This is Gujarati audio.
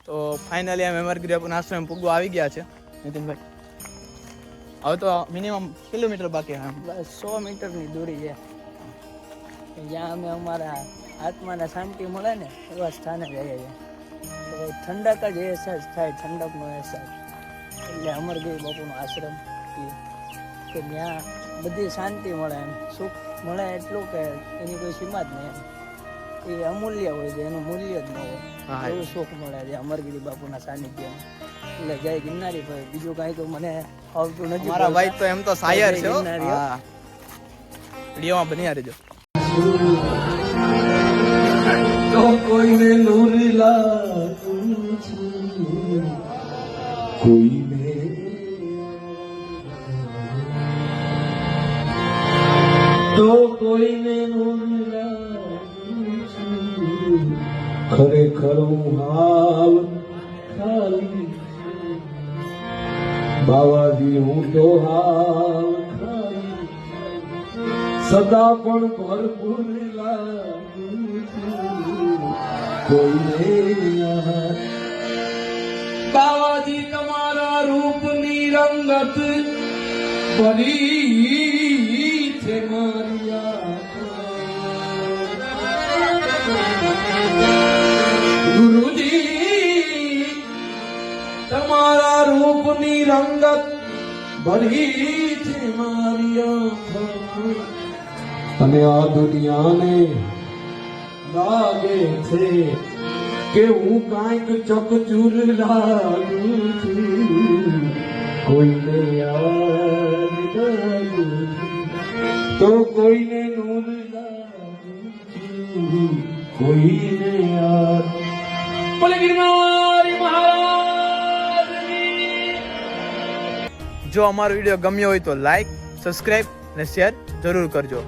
તો ફાઇનલી અમે અમરગીરી બાપુના આશ્રમ પૂગવા આવી ગયા છે નીતિનભાઈ. હવે તો મિનિમમ કિલોમીટર બાકી છે. બસ 100 મીટરની દૂરી છે. જ્યાં અમે અમારા આત્માને શાંતિ મળે ને એવા સ્થાને જઈએ છીએ. તો ઠંડક જ અહેસાસ થાય, ઠંડકનો અહેસાસ. એટલે અમરગીરી બાપુનો આશ્રમ કે ત્યાં બધી શાંતિ મળે, એમ સુખ મળે એટલું કે એની કોઈ સીમા જ નહીં. એ અમૂલ્ય હોય છે, એનું મૂલ્ય જ ન હોય એવું સુખ મળે છે અમરગીરી બાપુના સાનિધ્યમાં. એટલે જય ગિરનારી ભાઈ. બીજું કાંઈ તો મને આવતું નથી. મારા ભાઈ તો એમ તો શાયર છે. હા, વિડીયોમાં બન્યા રહેજો. તો કોઈને નૂરી લાગું છું, કોઈને તો કોઈને નૂરી લાગું છું, ખરેખર હું હાવ ખાલી છું. બાવાજી હું તો હાવ ખાલી, સદા પણ ભરપૂર લાગું છું, કોઈને બાવાજી તમારા રૂપની રંગત ભરી છે મારી ગુરુજી, તમારા રૂપની રંગત ભરી છે મારી આંખો, અને આ દુનિયાને લાગે છે કે હું કાંઈક ચકચૂર લાગું છું, કોઈને યાદ કરું તો કોઈને નૂર લાગું છું, કોઈને યાદ. બોલે ગિરનારી મહારાજની. જો અમારો વિડીયો ગમ્યો હોય તો લાઈક, સબસ્ક્રાઈબ અને શેર જરૂર કરજો.